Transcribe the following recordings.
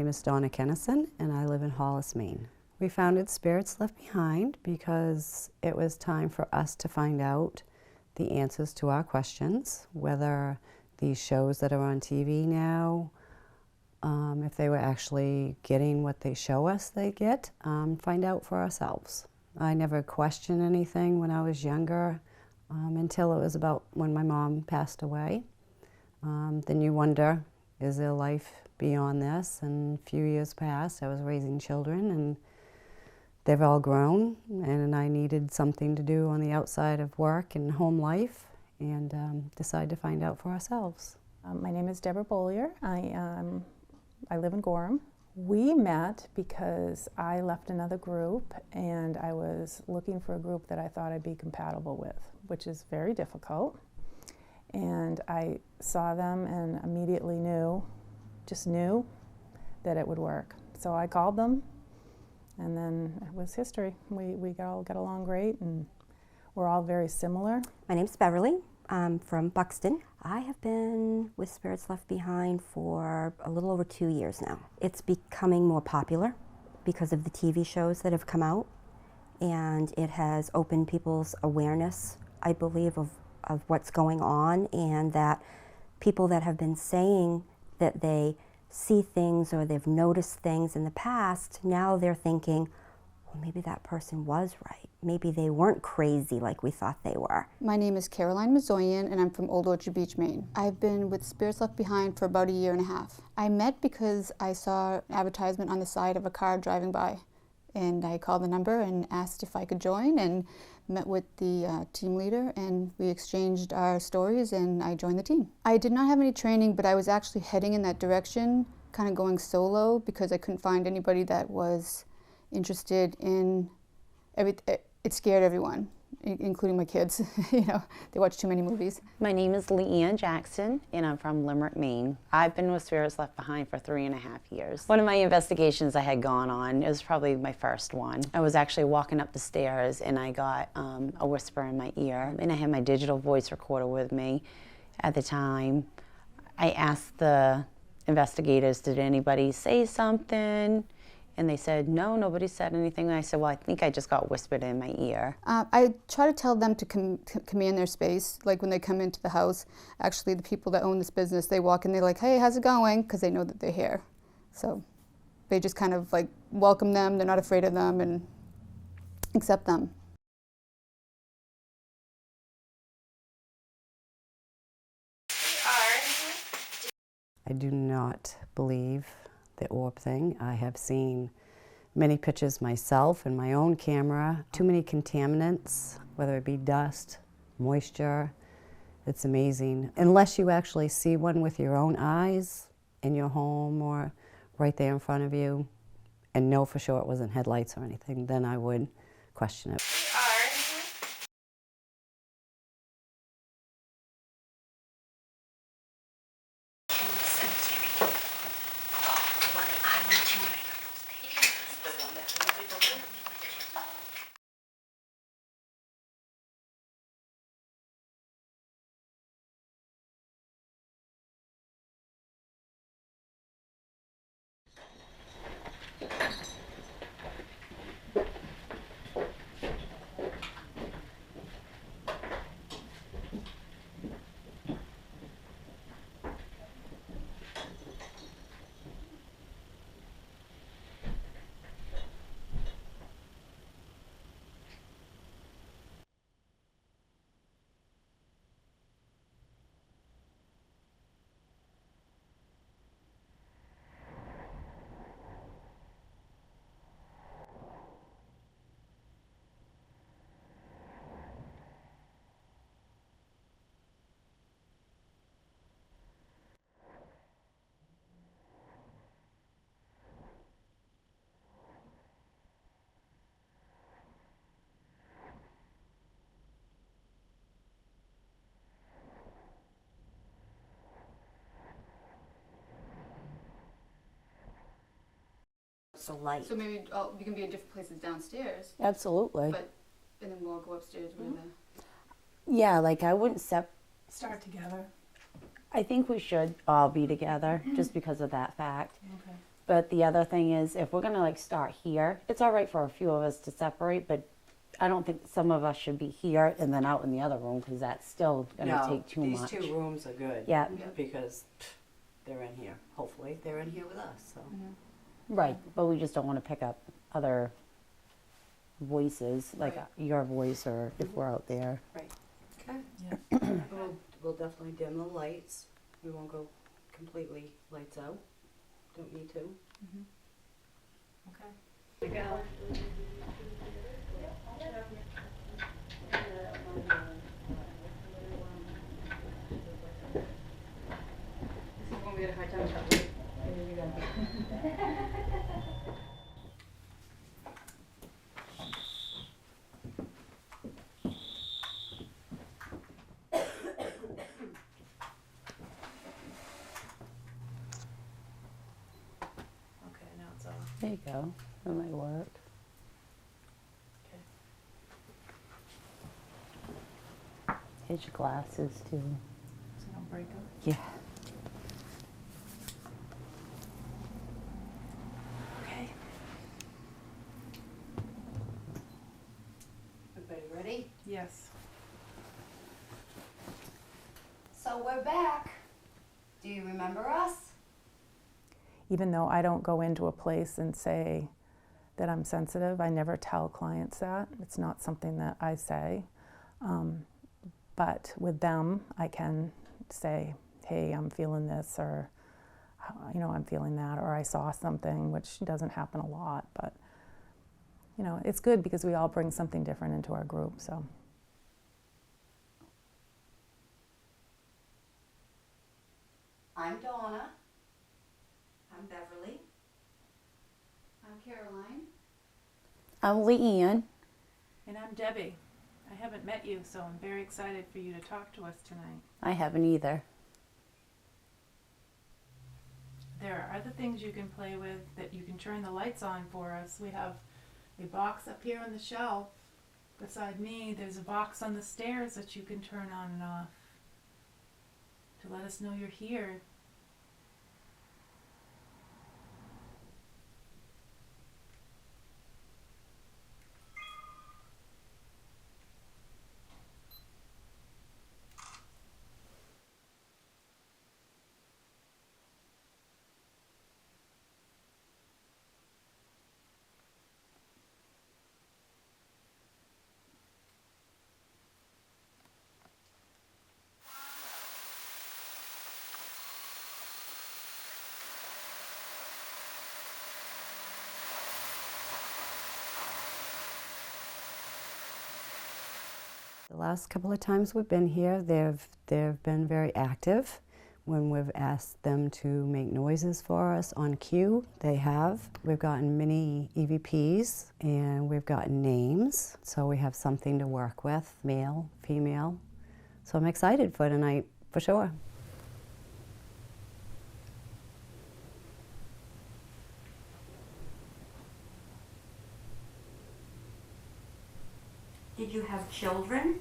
name is Donna Kennison, and I live in Hollis, Maine. We founded Spirits Left Behind because it was time for us to find out the answers to our questions, whether these shows that are on TV now, if they were actually getting what they show us they get, find out for ourselves. I never questioned anything when I was younger until it was about when my mom passed away. Then you wonder, is there life beyond this? And a few years passed, I was raising children, and they've all grown, and I needed something to do on the outside of work and home life, and decided to find out for ourselves. My name is Deborah Bollier. I live in Gorham. We met because I left another group, and I was looking for a group that I thought I'd be compatible with, which is very difficult. And I saw them and immediately just knew that it would work. So I called them, and then it was history. We all got along great, and we're all very similar. My name's Beverly. I'm from Buxton. I have been with Spirits Left Behind for a little over 2 years now. It's becoming more popular because of the TV shows that have come out, and it has opened people's awareness, I believe, of what's going on, and that people that have been saying that they see things or they've noticed things in the past, now they're thinking, well, maybe that person was right. Maybe they weren't crazy like we thought they were. My name is Caroline Mazoyan, and I'm from Old Orchard Beach, Maine. I've been with Spirits Left Behind for about 1.5 years. I met because I saw an advertisement on the side of a car driving by, and I called the number and asked if I could join, and met with the team leader, and we exchanged our stories, and I joined the team. I did not have any training, but I was actually heading in that direction, kind of going solo, because I couldn't find anybody that was interested in everything. It scared everyone, including my kids. You know, they watch too many movies. My name is Leanne Jackson, and I'm from Limerick, Maine. I've been with Spirits Left Behind for 3.5 years. One of my investigations I had gone on, it was probably my first one. I was actually walking up the stairs, and I got a whisper in my ear, and I had my digital voice recorder with me at the time. I asked the investigators, did anybody say something? And they said, no, nobody said anything. And I said, well, I think I just got whispered in my ear. I try to tell them to command their space, like when they come into the house. Actually, the people that own this business, they walk in, they're like, hey, how's it going? Because they know that they're here. So they just kind of like welcome them, they're not afraid of them, and accept them. I do not believe the orb thing. I have seen many pictures myself in my own camera. Too many contaminants, whether it be dust, moisture. It's amazing. Unless you actually see one with your own eyes in your home or right there in front of you and know for sure it wasn't headlights or anything, then I would question it. The light. So maybe we can be in different places downstairs, Absolutely. and then we'll all go upstairs where Yeah, like I wouldn't Start together. I think we should all be together just because of that fact. Okay. But the other thing is, if we're gonna like start here, it's all right for a few of us to separate, but I don't think some of us should be here and then out in the other room, because that's still gonna take too much. These 2 rooms are good. Yeah. Because they're in here. Hopefully, they're in here with us. So. Right, but we just don't want to pick up other voices, like Right. your voice, or if we're out there. Right. Okay. Yeah. We'll definitely dim the lights. We won't go completely lights out. Don't need to. Okay. Okay, now it's off. There you go. That might work. Here's your glasses too. So don't break them. Yeah. Okay. Everybody ready? Yes. So we're back. Do you remember us? Even though I don't go into a place and say that I'm sensitive, I never tell clients that. It's not something that I say. But with them, I can say, hey, I'm feeling this, or, you know, I'm feeling that, or I saw something, which doesn't happen a lot. But, you know, it's good because we all bring something different into our group, so. I'm Donna. I'm Beverly. I'm Caroline. I'm Leanne. And I'm Debbie. I haven't met you, so I'm very excited for you to talk to us tonight. I haven't either. There are other things you can play with that you can turn the lights on for us. We have a box up here on the shelf. Beside me, there's a box on the stairs that you can turn on and off to let us know you're here. The last couple of times we've been here, they've been very active. When we've asked them to make noises for us on cue, they have. We've gotten mini EVPs and we've gotten names, so we have something to work with, male, female. So I'm excited for tonight, for sure. Did you have children?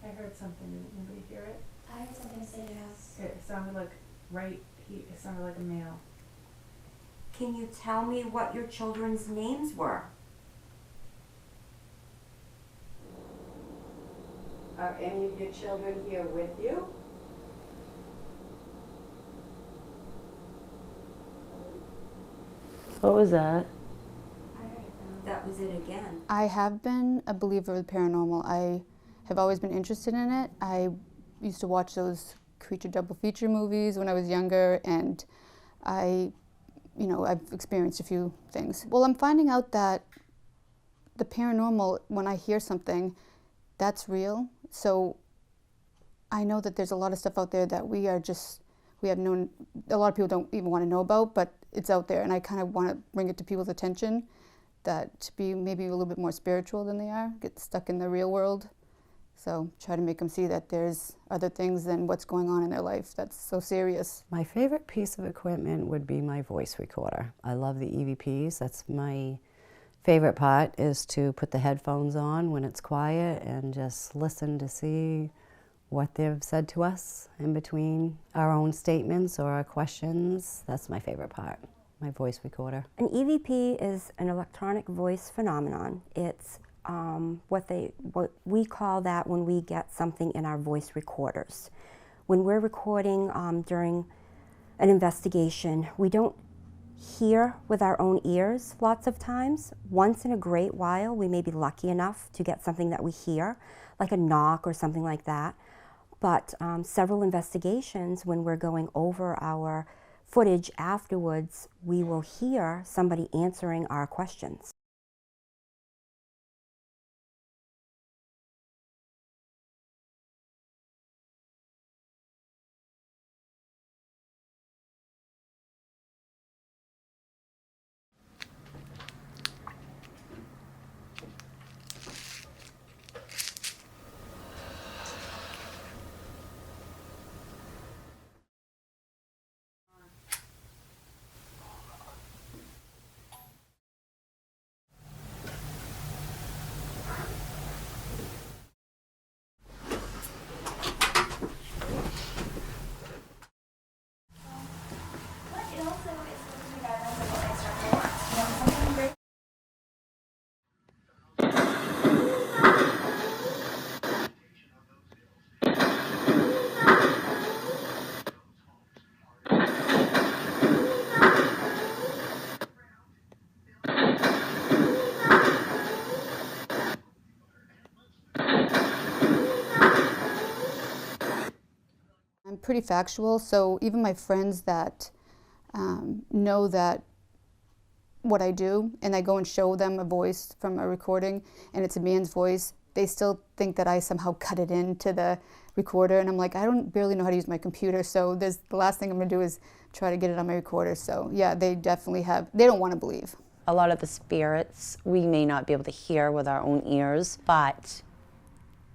I heard something. Did anybody hear it? I had something to say yes. It sounded like it sounded like a male. Can you tell me what your children's names were? Are any of your children here with you? What was that? That was it again. I have been a believer of the paranormal. I have always been interested in it. I used to watch those creature double feature movies when I was younger, and I've experienced a few things. Well, I'm finding out that the paranormal, when I hear something, that's real. So I know that there's a lot of stuff out there that we have known, a lot of people don't even want to know about, but it's out there, and I kind of want to bring it to people's attention, that to be maybe a little bit more spiritual than they are, get stuck in the real world. So try to make them see that there's other things than what's going on in their life that's so serious. My favorite piece of equipment would be my voice recorder. I love the EVPs. That's my favorite part, is to put the headphones on when it's quiet and just listen to see what they've said to us in between our own statements or our questions. That's my favorite part, my voice recorder. An EVP is an electronic voice phenomenon. It's what we call that when we get something in our voice recorders. When we're recording during an investigation, we don't hear with our own ears lots of times. Once in a great while, we may be lucky enough to get something that we hear, like a knock or something like that. But several investigations, when we're going over our footage afterwards, we will hear somebody answering our questions. I'm pretty factual, so even my friends that know that what I do, and I go and show them a voice from a recording, and it's a man's voice, they still think that I somehow cut it into the recorder, and I'm like, I don't barely know how to use my computer, so the last thing I'm going to do is try to get it on my recorder. So yeah, they definitely have, they don't want to believe. A lot of the spirits we may not be able to hear with our own ears, but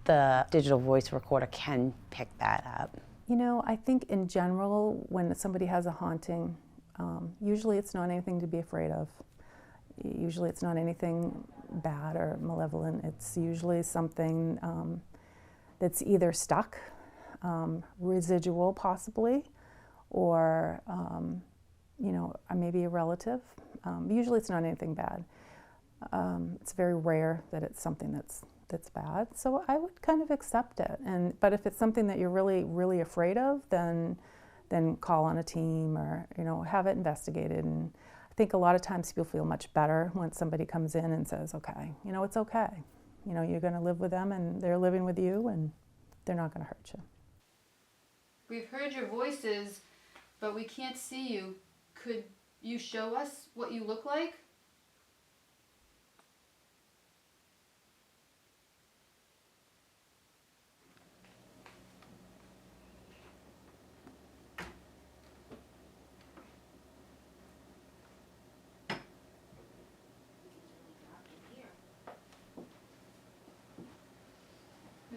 the digital voice recorder can pick that up. You know, I think in general, when somebody has a haunting, usually it's not anything to be afraid of. Usually it's not anything bad or malevolent. It's usually something that's either stuck, residual possibly, or you know, maybe a relative. Usually it's not anything bad. It's very rare that it's something that's bad. So I would kind of accept it. But if it's something that you're really, really afraid of, then call on a team or, you know, have it investigated. And I think a lot of times people feel much better when somebody comes in and says, okay, you know, it's okay. You know, you're going to live with them and they're living with you and they're not going to hurt you. We've heard your voices, but we can't see you. Could you show us what you look like?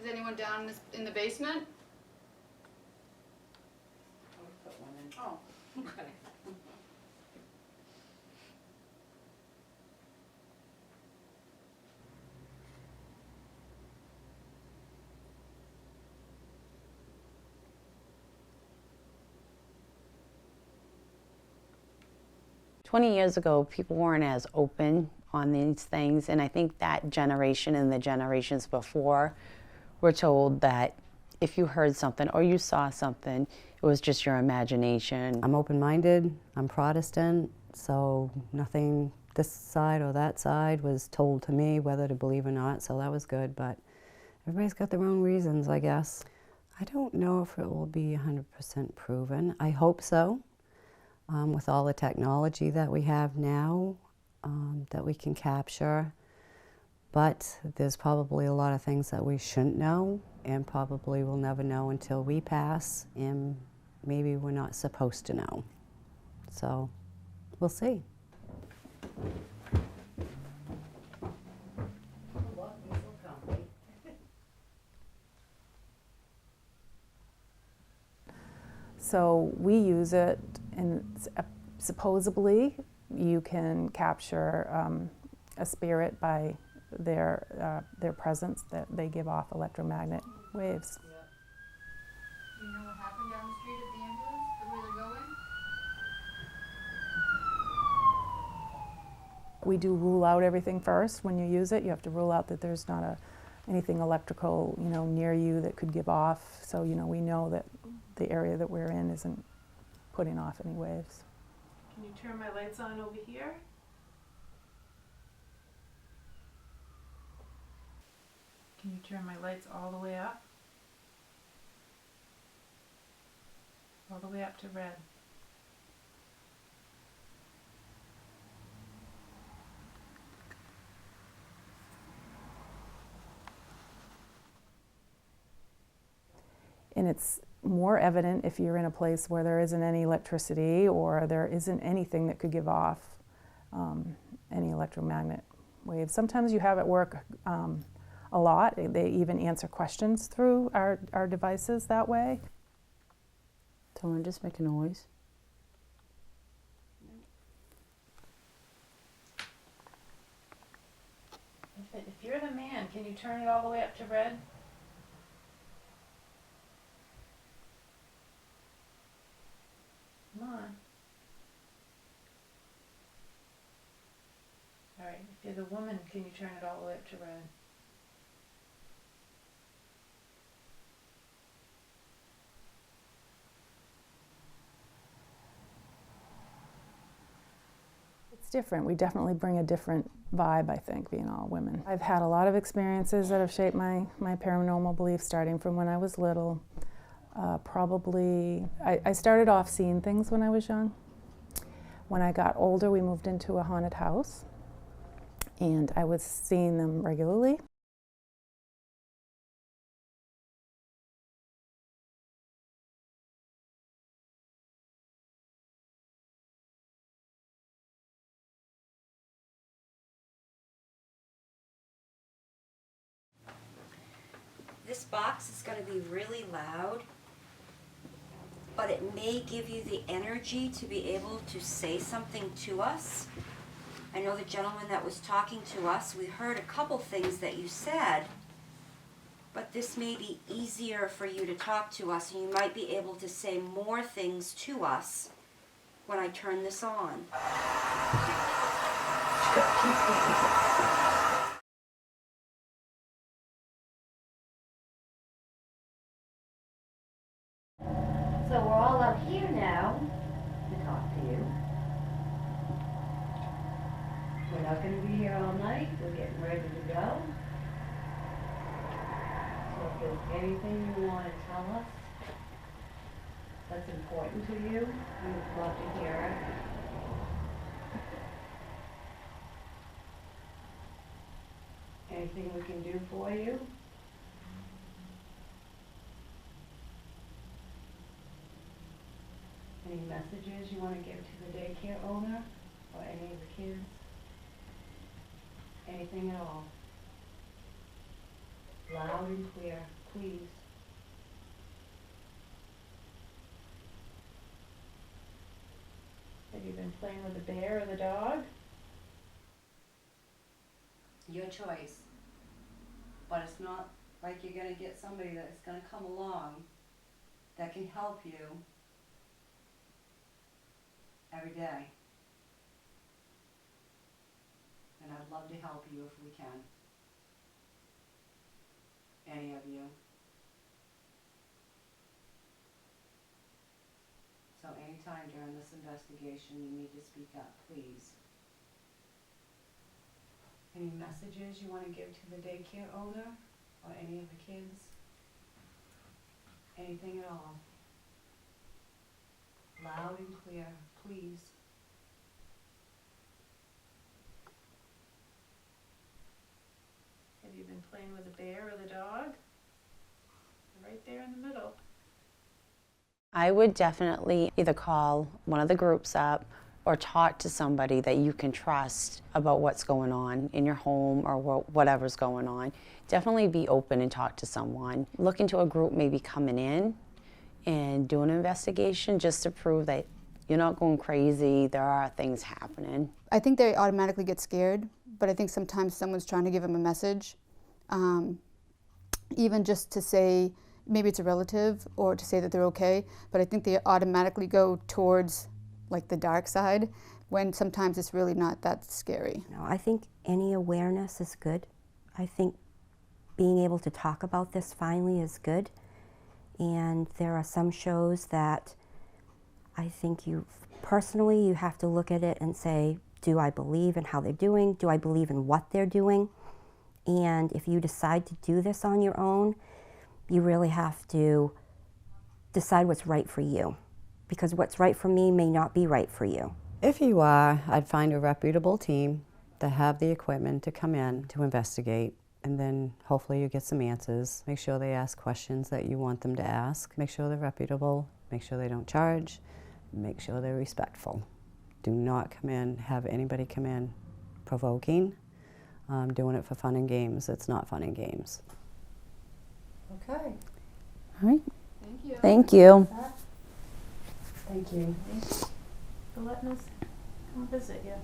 Is anyone down in the basement? Oh, okay. "20 years ago, people weren't as open on these things, and I think that generation and the generations before were told that if you heard something or you saw something, it was just your imagination. I'm open-minded, I'm Protestant, so nothing this side or that side was told to me whether to believe or not, so that was good, but everybody's got their own reasons, I guess. I don't know if it will be 100% proven. I hope so, with all the technology that we have now that we can capture. But there's probably a lot of things that we shouldn't know and probably will never know until we pass, and maybe we're not supposed to know. So we'll see. So we use it, and supposedly you can capture a spirit by their presence, that they give off electromagnetic waves. You know what happened down the street at the ambulance, the way they're going? We do rule out everything first when you use it. You have to rule out that there's not anything electrical, near you that could give off. So, we know that the area that we're in isn't putting off any waves. Can you turn my lights on over here? Can you turn my lights all the way up? All the way up to red. And it's more evident if you're in a place where there isn't any electricity or there isn't anything that could give off any electromagnet waves. Sometimes you have it work a lot. They even answer questions through our devices that way. Someone just make a noise. If you're the man, can you turn it all the way up to red? Come on. All right, if you're the woman, can you turn it all the way up to red? It's different. We definitely bring a different vibe, I think, being all women. I've had a lot of experiences that have shaped my paranormal beliefs, starting from when I was little. I started off seeing things when I was young. When I got older, we moved into a haunted house, and I was seeing them regularly. This box is going to be really loud, but it may give you the energy to be able to say something to us. I know the gentleman that was talking to us, we heard a couple things that you said, but this may be easier for you to talk to us, and you might be able to say more things to us when I turn this on. So we're all up here now to talk to you. We're not going to be here all night. We're getting ready to go. So if there's anything you want to tell us that's important to you, we would love to hear it. Anything we can do for you? Any messages you want to give to the daycare owner or any of the kids? Anything at all? Loud and clear, please. Have you been playing with the bear or the dog? Your choice. But it's not like you're going to get somebody that's going to come along that can help you every day. And I'd love to help you if we can. Any of you. So anytime during this investigation you need to speak up, please. Any messages you want to give to the daycare owner or any of the kids? Anything at all? Loud and clear, please. Have you been playing with the bear or the dog? They're right there in the middle. I would definitely either call one of the groups up or talk to somebody that you can trust about what's going on in your home or whatever's going on. Definitely be open and talk to someone. Look into a group maybe coming in and do an investigation just to prove that you're not going crazy, there are things happening. I think they automatically get scared, but I think sometimes someone's trying to give them a message. Even just to say, maybe it's a relative or to say that they're okay, but I think they automatically go towards like the dark side when sometimes it's really not that scary. No, I think any awareness is good. I think being able to talk about this finally is good. And there are some shows that I think you have to look at it and say, do I believe in how they're doing? Do I believe in what they're doing? And if you decide to do this on your own, you really have to decide what's right for you. Because what's right for me may not be right for you. If you are, I'd find a reputable team that have the equipment to come in to investigate, and then hopefully you get some answers. Make sure they ask questions that you want them to ask. Make sure they're reputable. Make sure they don't charge. Make sure they're respectful. Do not come in, have anybody come in provoking, doing it for fun and games. It's not fun and games. Okay. All right. Thank you. Thank you. Thank you. For letting us come visit you.